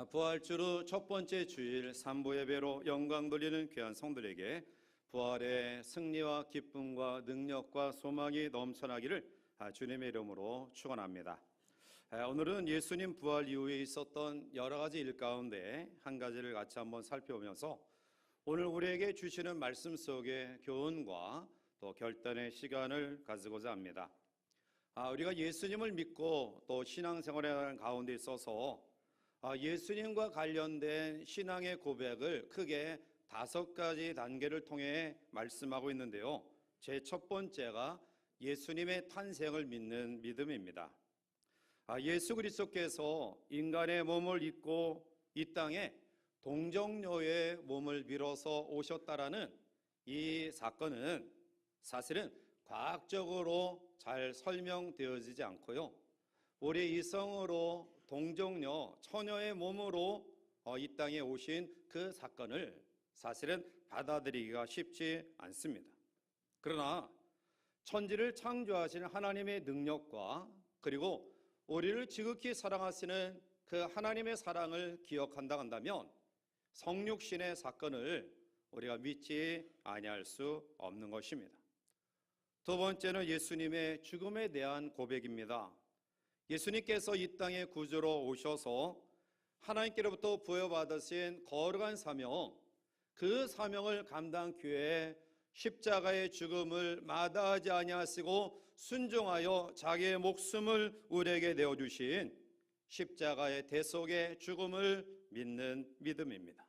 부활주로 첫 번째 주일 삼부 예배로 영광 돌리는 귀한 성들에게 부활의 승리와 기쁨과 능력과 소망이 넘쳐나기를 주님의 이름으로 축원합니다. 오늘은 예수님 부활 이후에 있었던 여러 가지 일 가운데 한 가지를 같이 한번 살펴보면서 오늘 우리에게 주시는 말씀 속의 교훈과 또 결단의 시간을 가지고자 합니다. 우리가 예수님을 믿고 또 신앙생활의 가운데 있어서 예수님과 관련된 신앙의 고백을 크게 5가지 단계를 통해 말씀하고 있는데요. 제 첫 번째가 예수님의 탄생을 믿는 믿음입니다. 예수 그리스도께서 인간의 몸을 입고 이 땅에 동정녀의 몸을 빌어서 오셨다라는 이 사건은 사실은 과학적으로 잘 설명되어지지 않고요. 우리 이성으로 동정녀, 처녀의 몸으로 이 땅에 오신 그 사건을 사실은 받아들이기가 쉽지 않습니다. 그러나 천지를 창조하시는 하나님의 능력과 그리고 우리를 지극히 사랑하시는 그 하나님의 사랑을 기억한다 한다면 성육신의 사건을 우리가 믿지 아니할 수 없는 것입니다. 두 번째는 예수님의 죽음에 대한 고백입니다. 예수님께서 이 땅에 구주로 오셔서 하나님께로부터 부여받으신 거룩한 사명, 그 사명을 감당하기 위해 십자가의 죽음을 마다하지 아니하시고 순종하여 자기의 목숨을 우리에게 내어주신 십자가의 대속의 죽음을 믿는 믿음입니다.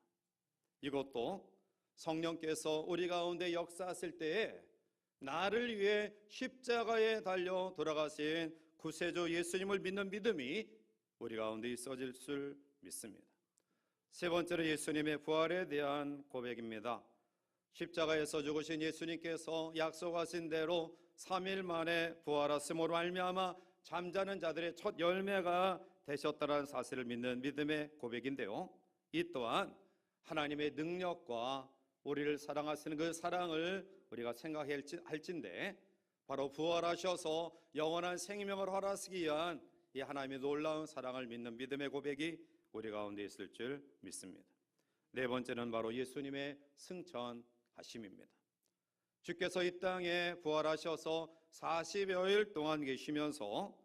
이것도 성령께서 우리 가운데 역사하실 때에 나를 위해 십자가에 달려 돌아가신 구세주 예수님을 믿는 믿음이 우리 가운데 있어질 줄 믿습니다. 세 번째로 예수님의 부활에 대한 고백입니다. 십자가에서 죽으신 예수님께서 약속하신 대로 3일 만에 부활하심으로 말미암아 잠자는 자들의 첫 열매가 되셨다는 사실을 믿는 믿음의 고백인데요. 이 또한 하나님의 능력과 우리를 사랑하시는 그 사랑을 우리가 생각할진데 바로 부활하셔서 영원한 생명을 허락하시기 위한 이 하나님의 놀라운 사랑을 믿는 믿음의 고백이 우리 가운데 있을 줄 믿습니다. 네 번째는 바로 예수님의 승천하심입니다. 주께서 이 땅에 부활하셔서 40여일 동안 계시면서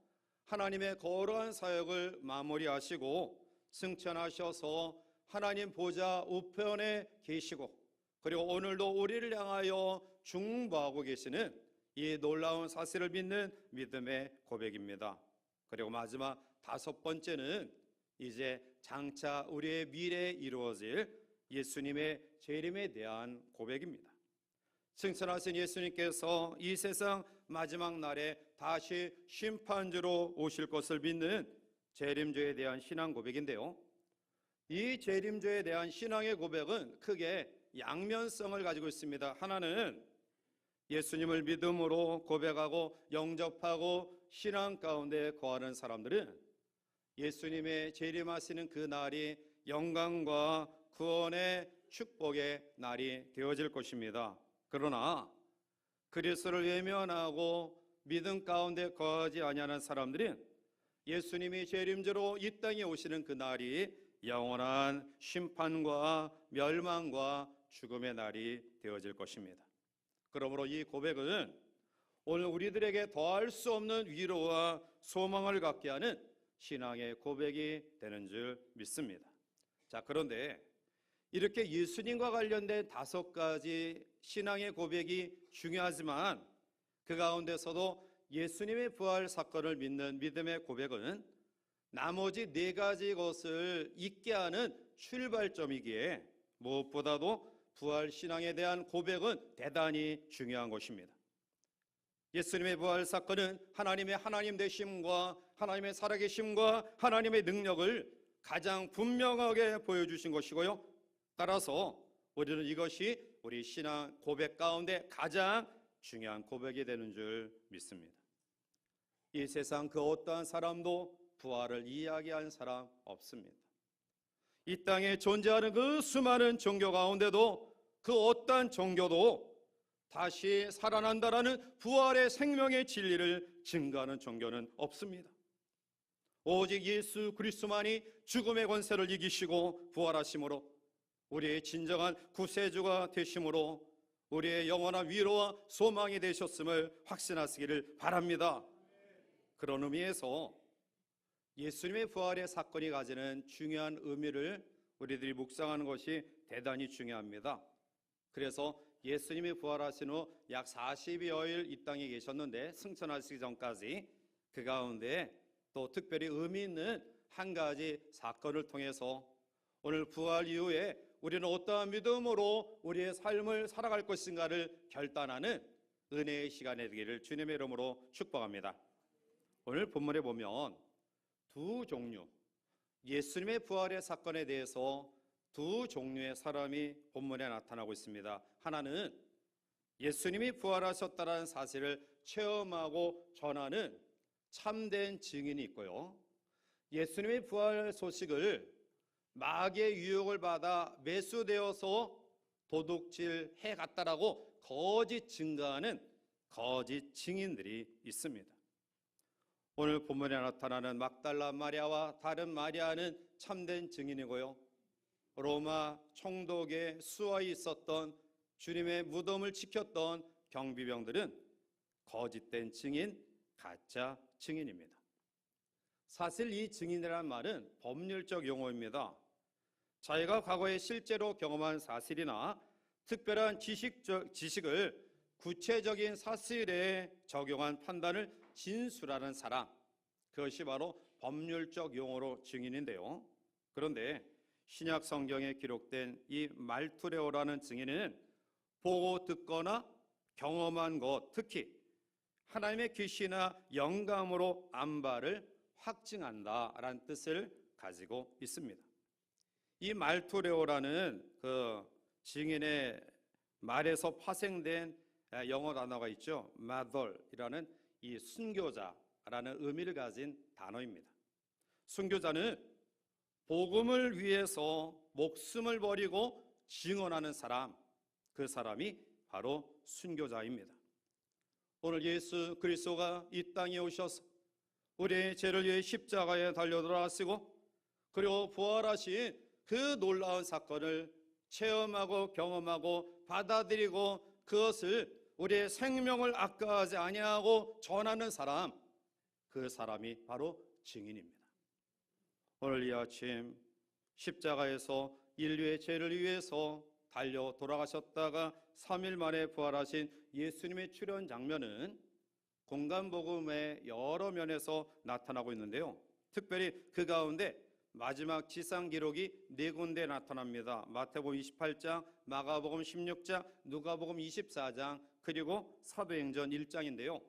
하나님의 거룩한 사역을 마무리하시고 승천하셔서 하나님 보좌 우편에 계시고 그리고 오늘도 우리를 향하여 중보하고 계시는 이 놀라운 사실을 믿는 믿음의 고백입니다. 그리고 마지막 5번째는 이제 장차 우리의 미래에 이루어질 예수님의 재림에 대한 고백입니다. 승천하신 예수님께서 이 세상 마지막 날에 다시 심판주로 오실 것을 믿는 재림주에 대한 신앙 고백인데요. 이 재림주에 대한 신앙의 고백은 크게 양면성을 가지고 있습니다. 하나는 예수님을 믿음으로 고백하고 영접하고 신앙 가운데 거하는 사람들은 예수님의 재림하시는 그 날이 영광과 구원의 축복의 날이 되어질 것입니다. 그러나 그리스도를 외면하고 믿음 가운데 거하지 아니하는 사람들은 예수님이 재림주로 이 땅에 오시는 그 날이 영원한 심판과 멸망과 죽음의 날이 되어질 것입니다. 그러므로 이 고백은 오늘 우리들에게 더할 수 없는 위로와 소망을 갖게 하는 신앙의 고백이 되는 줄 믿습니다. 자, 그런데 이렇게 예수님과 관련된 5가지 신앙의 고백이 중요하지만 그 가운데서도 예수님의 부활 사건을 믿는 믿음의 고백은 나머지 4가지 것을 잊게 하는 출발점이기에 무엇보다도 부활 신앙에 대한 고백은 대단히 중요한 것입니다. 예수님의 부활 사건은 하나님의 하나님 되심과 하나님의 살아계심과 하나님의 능력을 가장 분명하게 보여주신 것이고요. 따라서 우리는 이것이 우리 신앙 고백 가운데 가장 중요한 고백이 되는 줄 믿습니다. 이 세상 그 어떠한 사람도 부활을 이야기한 사람 없습니다. 이 땅에 존재하는 그 수많은 종교 가운데도 그 어떠한 종교도 다시 살아난다라는 부활의 생명의 진리를 증거하는 종교는 없습니다. 오직 예수 그리스도만이 죽음의 권세를 이기시고 부활하심으로 우리의 진정한 구세주가 되심으로 우리의 영원한 위로와 소망이 되셨음을 확신하시기를 바랍니다. 그런 의미에서 예수님의 부활의 사건이 가지는 중요한 의미를 우리들이 묵상하는 것이 대단히 중요합니다. 그래서 예수님이 부활하신 후 약 40여일 이 땅에 계셨는데 승천하시기 전까지 그 가운데 또 특별히 의미 있는 한 가지 사건을 통해서 오늘 부활 이후에 우리는 어떠한 믿음으로 우리의 삶을 살아갈 것인가를 결단하는 은혜의 시간이 되기를 주님의 이름으로 축복합니다. 오늘 본문에 보면 두 종류, 예수님의 부활의 사건에 대해서 두 종류의 사람이 본문에 나타나고 있습니다. 하나는 예수님이 부활하셨다는 사실을 체험하고 전하는 참된 증인이 있고요, 예수님의 부활 소식을 마귀의 유혹을 받아 매수되어서 도둑질 해갔다라고 거짓 증거하는 거짓 증인들이 있습니다. 오늘 본문에 나타나는 막달라 마리아와 다른 마리아는 참된 증인이고요, 로마 총독의 수하에 있었던 주님의 무덤을 지켰던 경비병들은 거짓된 증인, 가짜 증인입니다. 사실 이 증인이라는 말은 법률적 용어입니다. 자기가 과거에 실제로 경험한 사실이나 특별한 지식을 구체적인 사실에 적용한 판단을 진술하는 사람, 그것이 바로 법률적 용어로 증인인데요. 그런데 신약 성경에 기록된 이 말투레오라는 증인은 보고 듣거나 경험한 것, 특히 하나님의 계시나 영감으로 안 바를 확증한다라는 뜻을 가지고 있습니다. 이 말투레오라는 그 증인의 말에서 파생된 영어 단어가 있죠. 마돌이라는 이 순교자라는 의미를 가진 단어입니다. 순교자는 복음을 위해서 목숨을 버리고 증언하는 사람, 그 사람이 바로 순교자입니다. 오늘 예수 그리스도가 이 땅에 오셔서 우리의 죄를 위해 십자가에 달려 돌아가시고 그리고 부활하신 그 놀라운 사건을 체험하고 경험하고 받아들이고 그것을 우리의 생명을 아까워하지 아니하고 전하는 사람, 그 사람이 바로 증인입니다. 오늘 이 아침 십자가에서 인류의 죄를 위해서 달려 돌아가셨다가 3일 만에 부활하신 예수님의 출현 장면은 공간복음의 여러 면에서 나타나고 있는데요, 특별히 그 가운데 마지막 지상 기록이 네 군데 나타납니다. 마태복음 28장, 마가복음 16장, 누가복음 24장, 그리고 사도행전 1장인데요.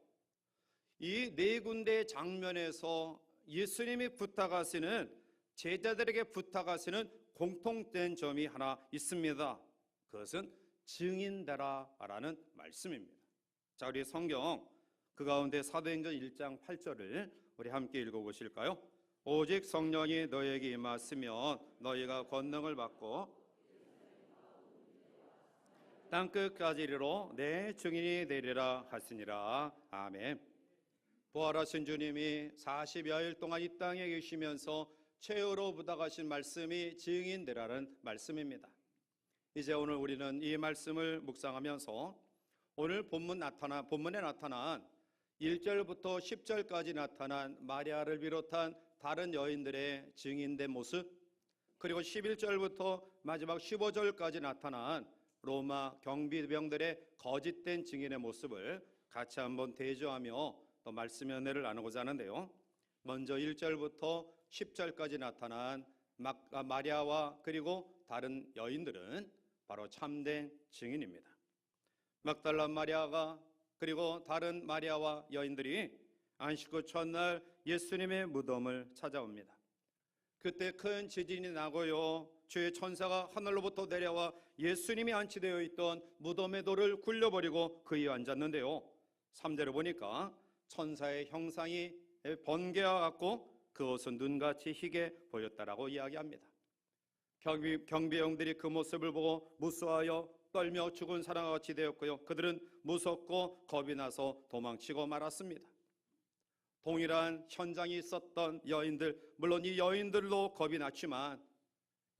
이 네 군데 장면에서 예수님이 부탁하시는, 제자들에게 부탁하시는 공통된 점이 하나 있습니다. 그것은 증인되라라는 말씀입니다. 자, 우리 성경 그 가운데 사도행전 1장 8절을 우리 함께 읽어보실까요? 오직 성령이 너에게 임하시면 너희가 권능을 받고 땅끝까지 이르러 내 증인이 되리라 하시니라. 아멘. 부활하신 주님이 40여일 동안 이 땅에 계시면서 최후로 부탁하신 말씀이 증인되라는 말씀입니다. 이제 오늘 우리는 이 말씀을 묵상하면서 오늘 본문에 나타난 1절부터 10절까지 나타난 마리아를 비롯한 다른 여인들의 증인된 모습, 그리고 11절부터 마지막 15절까지 나타난 로마 경비병들의 거짓된 증인의 모습을 같이 한번 대조하며 또 말씀의 은혜를 나누고자 하는데요. 먼저 1절부터 10절까지 나타난 마리아와 그리고 다른 여인들은 바로 참된 증인입니다. 막달라 마리아가 그리고 다른 마리아와 여인들이 안식 후 첫날 예수님의 무덤을 찾아옵니다. 그때 큰 지진이 나고요, 주의 천사가 하늘로부터 내려와 예수님이 안치되어 있던 무덤의 돌을 굴려버리고 그 위에 앉았는데요, 3절을 보니까 천사의 형상이 번개와 같고 그 옷은 눈같이 희게 보였다라고 이야기합니다. 경비병들이 그 모습을 보고 무수하여 떨며 죽은 사람과 같이 되었고요, 그들은 무섭고 겁이 나서 도망치고 말았습니다. 동일한 현장이 있었던 여인들, 물론 이 여인들도 겁이 났지만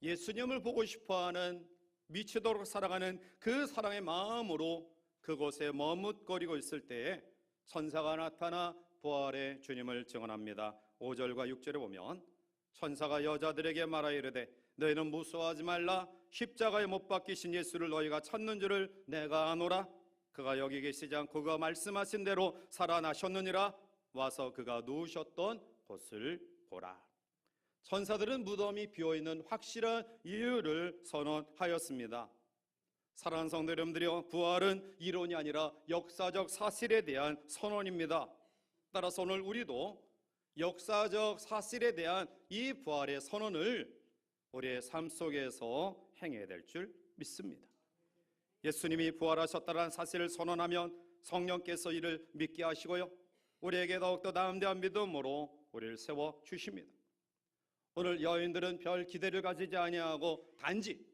예수님을 보고 싶어하는, 미치도록 사랑하는 그 사랑의 마음으로 그곳에 머뭇거리고 있을 때에 천사가 나타나 부활의 주님을 증언합니다. 5절과 6절에 보면 천사가 여자들에게 말하여 이르되 너희는 무서워하지 말라. 십자가에 못 박히신 예수를 너희가 찾는 줄을 내가 아노라. 그가 여기 계시지 않고 그가 말씀하신 대로 살아나셨느니라. 와서 그가 누우셨던 곳을 보라. 천사들은 무덤이 비어있는 확실한 이유를 선언하였습니다. 사랑하는 성도 여러분들이요, 부활은 이론이 아니라 역사적 사실에 대한 선언입니다. 따라서 오늘 우리도 역사적 사실에 대한 이 부활의 선언을 우리의 삶 속에서 행해야 될 줄 믿습니다. 예수님이 부활하셨다는 사실을 선언하면 성령께서 이를 믿게 하시고요, 우리에게 더욱더 담대한 믿음으로 우리를 세워주십니다. 오늘 여인들은 별 기대를 가지지 아니하고 단지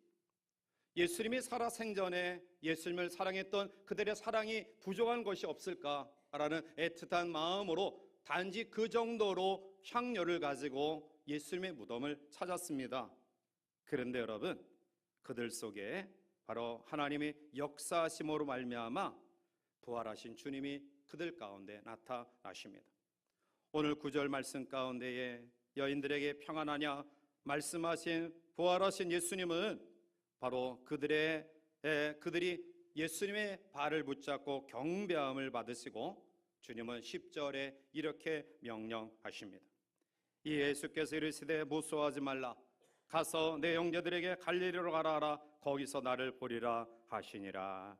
예수님이 살아생전에 예수님을 사랑했던 그들의 사랑이 부족한 것이 없을까라는 애틋한 마음으로 단지 그 정도로 향료를 가지고 예수님의 무덤을 찾았습니다. 그런데 여러분, 그들 속에 바로 하나님의 역사하심으로 말미암아 부활하신 주님이 그들 가운데 나타나십니다. 오늘 9절 말씀 가운데에 여인들에게 평안하냐 말씀하신 부활하신 예수님은 바로 그들이 예수님의 발을 붙잡고 경배함을 받으시고 주님은 10절에 이렇게 명령하십니다. 이 예수께서 이르시되 무서워하지 말라. 가서 내 형제들에게 갈릴리로 가라 하라. 거기서 나를 보리라 하시니라.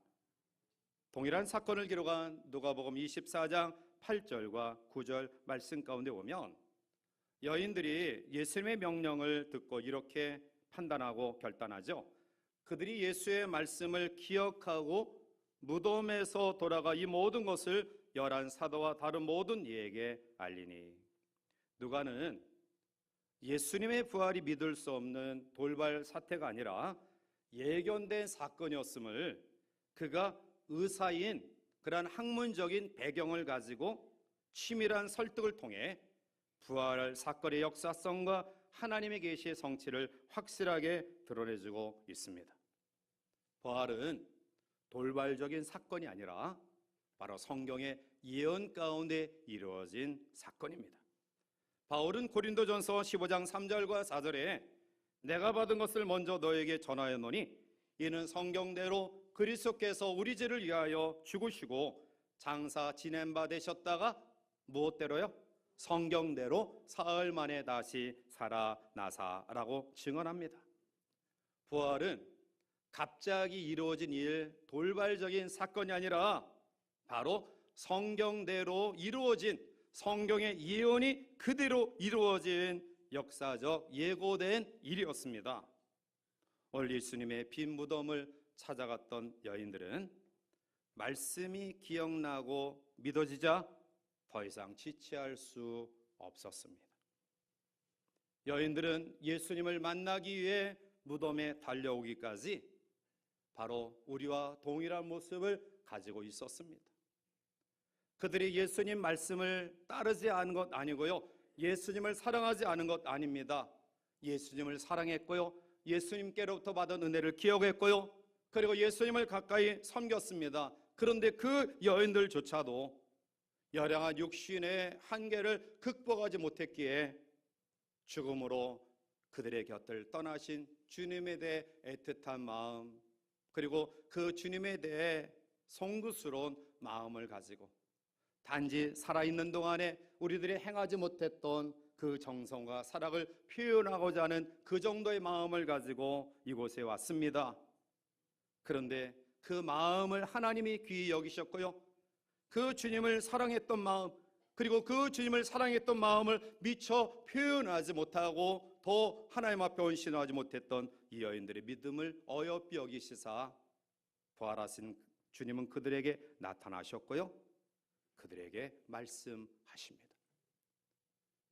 동일한 사건을 기록한 누가복음 24장 8절과 9절 말씀 가운데 보면 여인들이 예수님의 명령을 듣고 이렇게 판단하고 결단하죠. 그들이 예수의 말씀을 기억하고 무덤에서 돌아가 이 모든 것을 열한 사도와 다른 모든 이에게 알리니. 누가는 예수님의 부활이 믿을 수 없는 돌발 사태가 아니라 예견된 사건이었음을 그가 의사인 그러한 학문적인 배경을 가지고 치밀한 설득을 통해 부활 사건의 역사성과 하나님의 계시의 성취를 확실하게 드러내주고 있습니다. 부활은 돌발적인 사건이 아니라 바로 성경의 예언 가운데 이루어진 사건입니다. 바울은 고린도전서 15장 3절과 4절에 내가 받은 것을 먼저 너에게 전하였노니 이는 성경대로 그리스도께서 우리 죄를 위하여 죽으시고 장사 지낸 바 되셨다가 무엇대로요? 성경대로 사흘 만에 다시 살아나사라고 증언합니다. 부활은 갑자기 이루어진 일, 돌발적인 사건이 아니라 바로 성경대로 이루어진, 성경의 예언이 그대로 이루어진 역사적 예고된 일이었습니다. 오늘 예수님의 빈 무덤을 찾아갔던 여인들은 말씀이 기억나고 믿어지자 더 이상 지체할 수 없었습니다. 여인들은 예수님을 만나기 위해 무덤에 달려오기까지 바로 우리와 동일한 모습을 가지고 있었습니다. 그들이 예수님 말씀을 따르지 않은 것 아니고요, 예수님을 사랑하지 않은 것 아닙니다. 예수님을 사랑했고요, 예수님께로부터 받은 은혜를 기억했고요, 그리고 예수님을 가까이 섬겼습니다. 그런데 그 여인들조차도 열량한 육신의 한계를 극복하지 못했기에 죽음으로 그들의 곁을 떠나신 주님에 대해 애틋한 마음, 그리고 그 주님에 대해 송구스러운 마음을 가지고 단지 살아있는 동안에 우리들이 행하지 못했던 그 정성과 사랑을 표현하고자 하는 그 정도의 마음을 가지고 이곳에 왔습니다. 그런데 그 마음을 하나님이 귀히 여기셨고요, 그 주님을 사랑했던 마음, 그리고 그 주님을 사랑했던 마음을 미처 표현하지 못하고 더 하나님 앞에 헌신하지 못했던 이 여인들의 믿음을 어여삐 여기시사 부활하신 주님은 그들에게 나타나셨고요, 그들에게 말씀하십니다.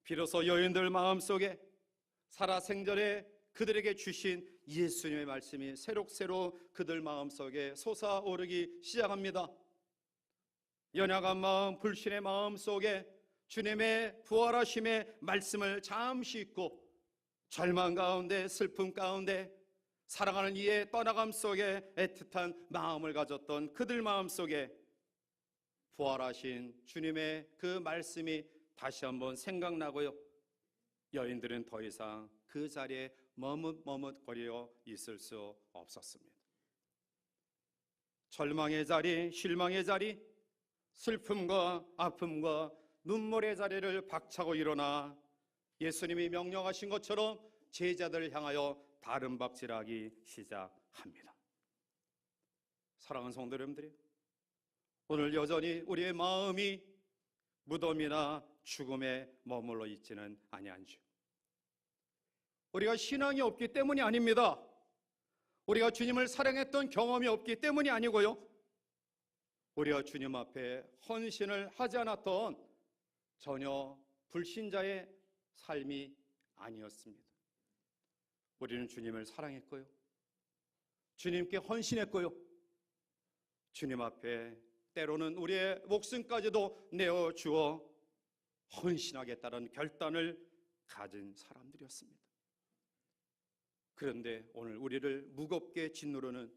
비로소 여인들 마음속에 살아생전에 그들에게 주신 예수님의 말씀이 새록새록 그들 마음속에 솟아오르기 시작합니다. 연약한 마음, 불신의 마음 속에 주님의 부활하심의 말씀을 잠시 잊고 절망 가운데, 슬픔 가운데, 사랑하는 이의 떠나감 속에 애틋한 마음을 가졌던 그들 마음 속에 부활하신 주님의 그 말씀이 다시 한번 생각나고요, 여인들은 더 이상 그 자리에 머뭇머뭇거려 있을 수 없었습니다. 절망의 자리, 실망의 자리, 슬픔과 아픔과 눈물의 자리를 박차고 일어나 예수님이 명령하신 것처럼 제자들을 향하여 다른 박질하기 시작합니다. 사랑하는 성도 여러분들이, 오늘 여전히 우리의 마음이 무덤이나 죽음에 머물러 있지는 아니한지, 우리가 신앙이 없기 때문이 아닙니다. 우리가 주님을 사랑했던 경험이 없기 때문이 아니고요, 우리가 주님 앞에 헌신을 하지 않았던 전혀 불신자의 삶이 아니었습니다. 우리는 주님을 사랑했고요, 주님께 헌신했고요, 주님 앞에 때로는 우리의 목숨까지도 내어주어 헌신하겠다는 결단을 가진 사람들이었습니다. 그런데 오늘 우리를 무겁게 짓누르는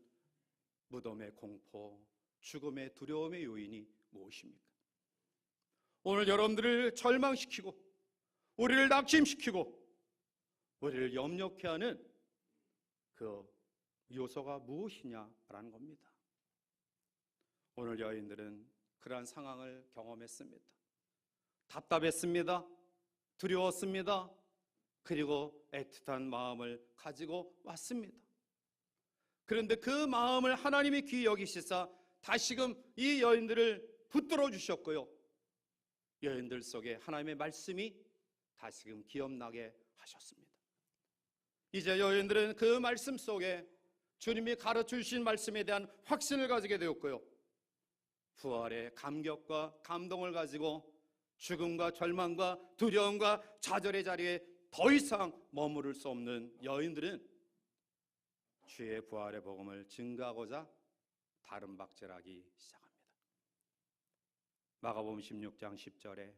무덤의 공포, 죽음의 두려움의 요인이 무엇입니까? 오늘 여러분들을 절망시키고 우리를 낙심시키고 우리를 염려케 하는 그 요소가 무엇이냐라는 겁니다. 오늘 여인들은 그러한 상황을 경험했습니다. 답답했습니다. 두려웠습니다. 그리고 애틋한 마음을 가지고 왔습니다. 그런데 그 마음을 하나님이 귀히 여기시사 다시금 이 여인들을 붙들어 주셨고요, 여인들 속에 하나님의 말씀이 다시금 기억나게 하셨습니다. 이제 여인들은 그 말씀 속에 주님이 가르쳐 주신 말씀에 대한 확신을 가지게 되었고요, 부활의 감격과 감동을 가지고 죽음과 절망과 두려움과 좌절의 자리에 더 이상 머무를 수 없는 여인들은 주의 부활의 복음을 증거하고자 다른 박질하기 시작합니다. 마가복음 16장 10절에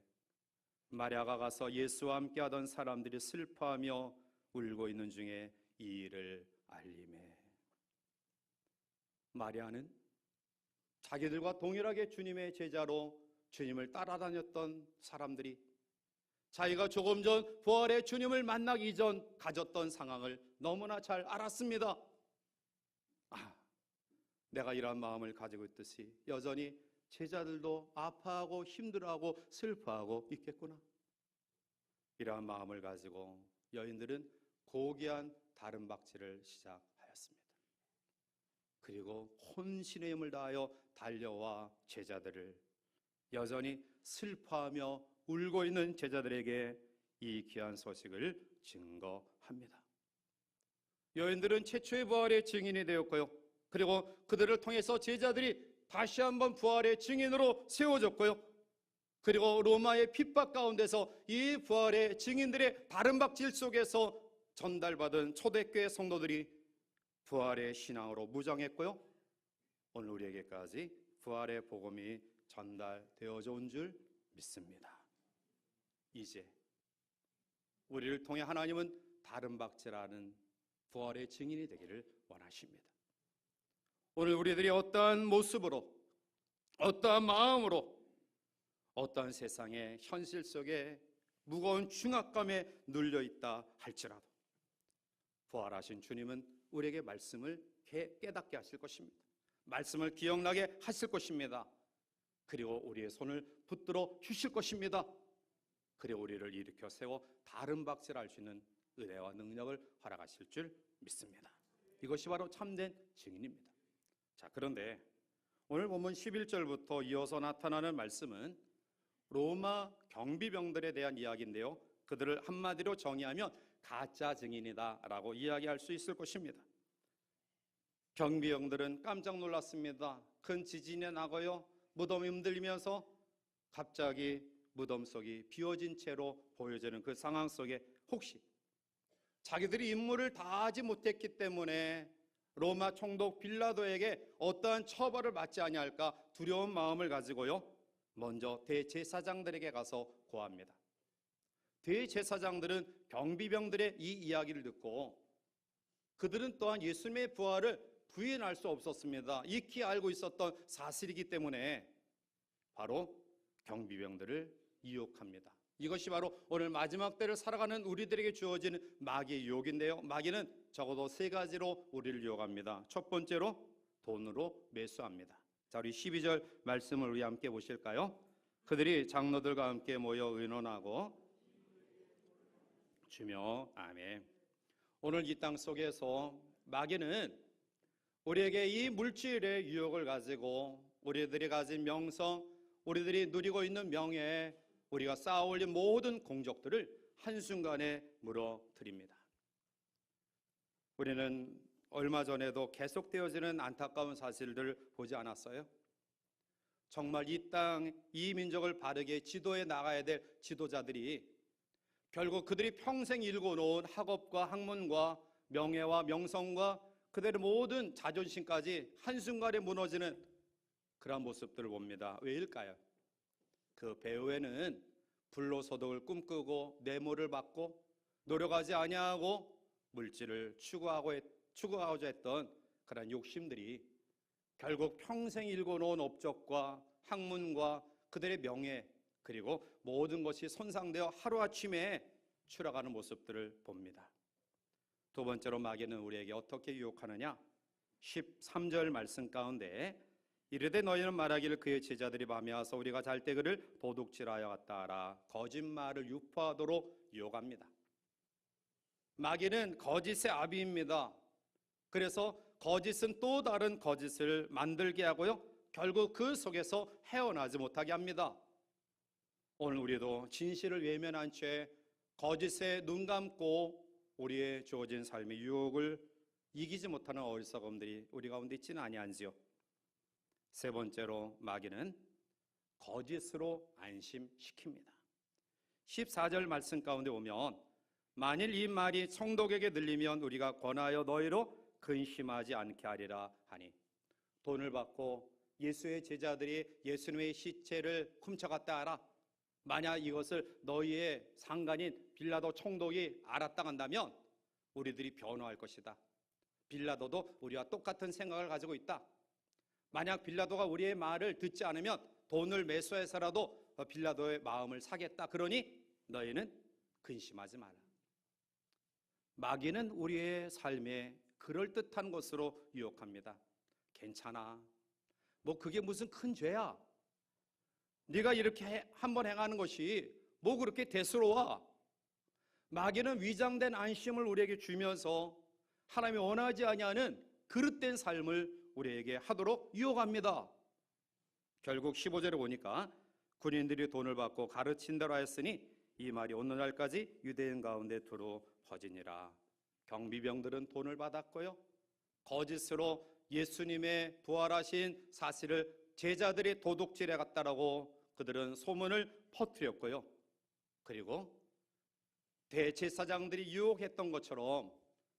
마리아가 가서 예수와 함께 하던 사람들이 슬퍼하며 울고 있는 중에 이 일을 알림해. 마리아는 자기들과 동일하게 주님의 제자로 주님을 따라다녔던 사람들이 자기가 조금 전 부활의 주님을 만나기 이전 가졌던 상황을 너무나 잘 알았습니다. 내가 이러한 마음을 가지고 있듯이 여전히 제자들도 아파하고 힘들어하고 슬퍼하고 있겠구나. 이러한 마음을 가지고 여인들은 고귀한 다른 박질을 시작하였습니다. 그리고 혼신의 힘을 다하여 달려와 제자들을, 여전히 슬퍼하며 울고 있는 제자들에게 이 귀한 소식을 증거합니다. 여인들은 최초의 부활의 증인이 되었고요, 그리고 그들을 통해서 제자들이 다시 한번 부활의 증인으로 세워졌고요, 그리고 로마의 핍박 가운데서 이 부활의 증인들의 다른 박질 속에서 전달받은 초대교회 성도들이 부활의 신앙으로 무장했고요, 오늘 우리에게까지 부활의 복음이 전달되어져 온 줄 믿습니다. 이제 우리를 통해 하나님은 다른 박질하는 부활의 증인이 되기를 원하십니다. 오늘 우리들이 어떠한 모습으로, 어떠한 마음으로, 어떠한 세상의 현실 속에 무거운 중압감에 눌려있다 할지라도 부활하신 주님은 우리에게 말씀을 깨닫게 하실 것입니다. 말씀을 기억나게 하실 것입니다. 그리고 우리의 손을 붙들어 주실 것입니다. 그리고 우리를 일으켜 세워 다른 박질할 수 있는 은혜와 능력을 허락하실 줄 믿습니다. 이것이 바로 참된 증인입니다. 자, 그런데 오늘 본문 11절부터 이어서 나타나는 말씀은 로마 경비병들에 대한 이야기인데요, 그들을 한마디로 정의하면 가짜 증인이다 라고 이야기할 수 있을 것입니다. 경비병들은 깜짝 놀랐습니다. 큰 지진이 나고요, 무덤이 흔들리면서 갑자기 무덤 속이 비워진 채로 보여지는 그 상황 속에 혹시 자기들이 임무를 다하지 못했기 때문에 로마 총독 빌라도에게 어떠한 처벌을 받지 아니할까 두려운 마음을 가지고요, 먼저 대제사장들에게 가서 고합니다. 대제사장들은 경비병들의 이 이야기를 듣고 그들은 또한 예수님의 부활을 부인할 수 없었습니다. 익히 알고 있었던 사실이기 때문에 바로 경비병들을 유혹합니다. 이것이 바로 오늘 마지막 때를 살아가는 우리들에게 주어지는 마귀의 유혹인데요. 마귀는 적어도 세 가지로 우리를 유혹합니다. 첫 번째로 돈으로 매수합니다. 자, 우리 12절 말씀을 우리 함께 보실까요? 그들이 장로들과 함께 모여 의논하고 주며. 아멘. 오늘 이 땅 속에서 마귀는 우리에게 이 물질의 유혹을 가지고 우리들이 가진 명성, 우리들이 누리고 있는 명예, 우리가 쌓아올린 모든 공적들을 한순간에 무너뜨립니다. 우리는 얼마 전에도 계속되어지는 안타까운 사실들을 보지 않았어요? 정말 이 땅, 이 민족을 바르게 지도해 나가야 될 지도자들이 결국 그들이 평생 일궈놓은 학업과 학문과 명예와 명성과 그들의 모든 자존심까지 한순간에 무너지는 그런 모습들을 봅니다. 왜일까요? 그 배후에는 불로소득을 꿈꾸고 뇌물을 받고 노력하지 아니하고 물질을 추구하고자 했던 그런 욕심들이 결국 평생 일궈놓은 업적과 학문과 그들의 명예 그리고 모든 것이 손상되어 하루아침에 추락하는 모습들을 봅니다. 두 번째로 마귀는 우리에게 어떻게 유혹하느냐? 13절 말씀 가운데 이르되 너희는 말하기를 그의 제자들이 밤에 와서 우리가 잘 때 그를 도둑질하여 갔다 하라. 거짓말을 유포하도록 유혹합니다. 마귀는 거짓의 아비입니다. 그래서 거짓은 또 다른 거짓을 만들게 하고요, 결국 그 속에서 헤어나지 못하게 합니다. 오늘 우리도 진실을 외면한 채 거짓에 눈 감고 우리의 주어진 삶의 유혹을 이기지 못하는 어리석음들이 우리 가운데 있지는 아니한지요. 세 번째로 마귀는 거짓으로 안심시킵니다. 14절 말씀 가운데 보면 만일 이 말이 총독에게 들리면 우리가 권하여 너희로 근심하지 않게 하리라 하니, 돈을 받고 예수의 제자들이 예수님의 시체를 훔쳐갔다 하라. 만약 이것을 너희의 상관인 빌라도 총독이 알았다 한다면 우리들이 변호할 것이다. 빌라도도 우리와 똑같은 생각을 가지고 있다. 만약 빌라도가 우리의 말을 듣지 않으면 돈을 매수해서라도 빌라도의 마음을 사겠다. 그러니 너희는 근심하지 마라. 마귀는 우리의 삶에 그럴듯한 것으로 유혹합니다. 괜찮아. 뭐 그게 무슨 큰 죄야. 네가 이렇게 한번 행하는 것이 뭐 그렇게 대수로워. 마귀는 위장된 안심을 우리에게 주면서 하나님이 원하지 아니하는 그릇된 삶을 우리에게 하도록 유혹합니다. 결국 15절에 보니까 군인들이 돈을 받고 가르친 대로 하였으니 이 말이 오늘날까지 유대인 가운데 두루 퍼지니라. 경비병들은 돈을 받았고요, 거짓으로 예수님의 부활하신 사실을 제자들이 도둑질해 갔다라고 그들은 소문을 퍼뜨렸고요, 그리고 대제사장들이 유혹했던 것처럼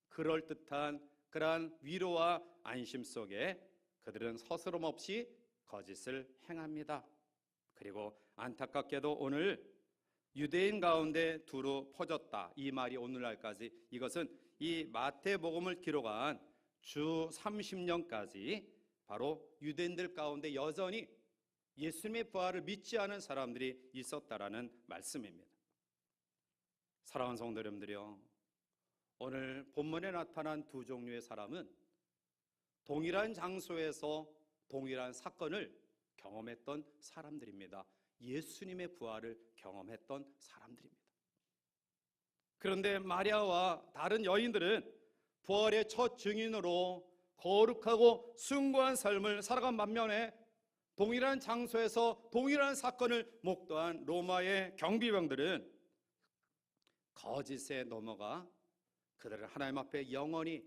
그럴듯한 그러한 위로와 안심 속에 그들은 서스럼 없이 거짓을 행합니다. 그리고 안타깝게도 오늘 유대인 가운데 두루 퍼졌다, 이 말이 오늘날까지, 이것은 이 마태복음을 기록한 주 30년까지 바로 유대인들 가운데 여전히 예수님의 부활을 믿지 않은 사람들이 있었다라는 말씀입니다. 사랑하는 성도 여러분들이요, 오늘 본문에 나타난 두 종류의 사람은 동일한 장소에서 동일한 사건을 경험했던 사람들입니다. 예수님의 부활을 경험했던 사람들입니다. 그런데 마리아와 다른 여인들은 부활의 첫 증인으로 거룩하고 숭고한 삶을 살아간 반면에 동일한 장소에서 동일한 사건을 목도한 로마의 경비병들은 거짓에 넘어가 그들을 하나님 앞에 영원히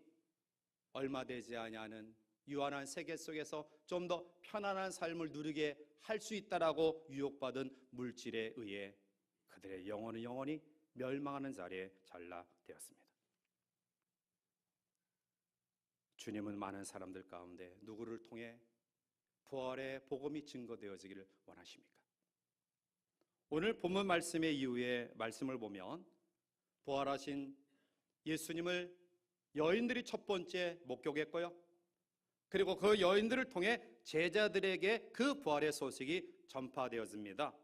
얼마 되지 아니하는 유한한 세계 속에서 좀 더 편안한 삶을 누리게 할 수 있다라고 유혹받은 물질에 의해 그들의 영혼은 영원히 멸망하는 자리에 전락되었습니다. 주님은 많은 사람들 가운데 누구를 통해 부활의 복음이 증거되어지기를 원하십니까? 오늘 본문 말씀의 이후에 말씀을 보면 부활하신 예수님을 여인들이 첫 번째 목격했고요. 그리고 그 여인들을 통해 제자들에게 그 부활의 소식이 전파되었습니다.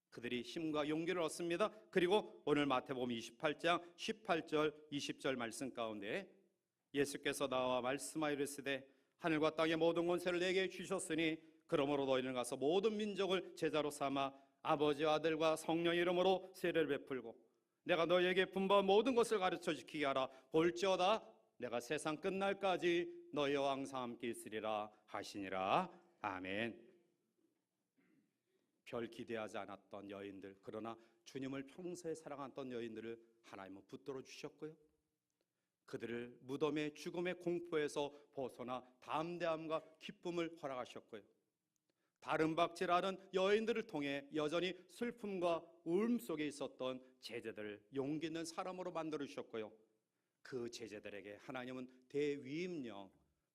그들이 힘과 용기를 얻습니다. 그리고 오늘 마태복음 28장 18절 20절 말씀 가운데 예수께서 나와 말씀하여 이르시되 하늘과 땅의 모든 권세를 내게 주셨으니 그러므로 너희는 가서 모든 민족을 제자로 삼아 아버지와 아들과 성령의 이름으로 세례를 베풀고 내가 너희에게 분부한 모든 것을 가르쳐 지키게 하라. 볼지어다 내가 세상 끝날까지 너희와 항상 함께 있으리라 하시니라. 아멘. 별 기대하지 않았던 여인들, 그러나 주님을 평소에 사랑했던 여인들을 하나님은 붙들어 주셨고요. 그들을 무덤의 죽음의 공포에서 벗어나 담대함과 기쁨을 허락하셨고요. 다른 박질하는 여인들을 통해 여전히 슬픔과 울음 속에 있었던 제자들을 용기 있는 사람으로 만들어 주셨고요. 그 제자들에게 하나님은 대위임령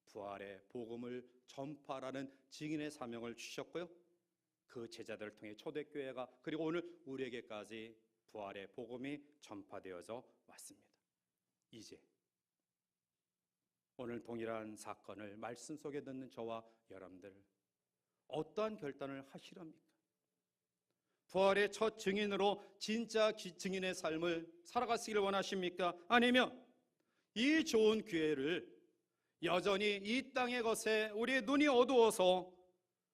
부활의 복음을 전파하라는 증인의 사명을 주셨고요. 그 제자들을 통해 초대교회가 그리고 오늘 우리에게까지 부활의 복음이 전파되어져 왔습니다. 이제 오늘 동일한 사건을 말씀 속에 듣는 저와 여러분들 어떠한 결단을 하시렵니까? 부활의 첫 증인으로 진짜 증인의 삶을 살아가시길 원하십니까? 아니면 이 좋은 기회를 여전히 이 땅의 것에 우리의 눈이 어두워서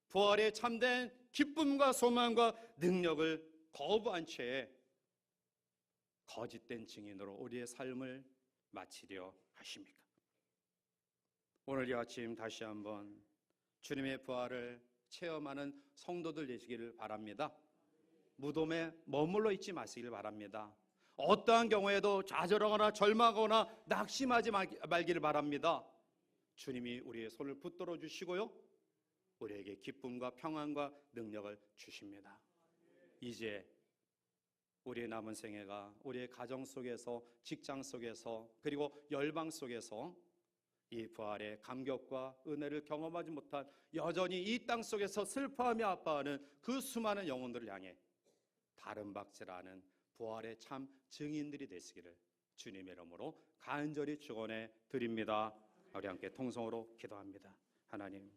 부활의 참된 기쁨과 소망과 능력을 거부한 채 거짓된 증인으로 우리의 삶을 마치려 하십니까? 오늘 이 아침 다시 한번 주님의 부활을 체험하는 성도들 되시기를 바랍니다. 무덤에 머물러 있지 마시길 바랍니다. 어떠한 경우에도 좌절하거나 절망하거나 낙심하지 말기를 바랍니다. 주님이 우리의 손을 붙들어 주시고요, 우리에게 기쁨과 평안과 능력을 주십니다. 이제 우리의 남은 생애가 우리의 가정 속에서, 직장 속에서, 그리고 열방 속에서 이 부활의 감격과 은혜를 경험하지 못한, 여전히 이 땅 속에서 슬퍼하며 아파하는 그 수많은 영혼들을 향해 다른 박질하는 부활의 참 증인들이 되시기를 주님의 이름으로 간절히 축원해 드립니다. 우리 함께 통성으로 기도합니다. 하나님,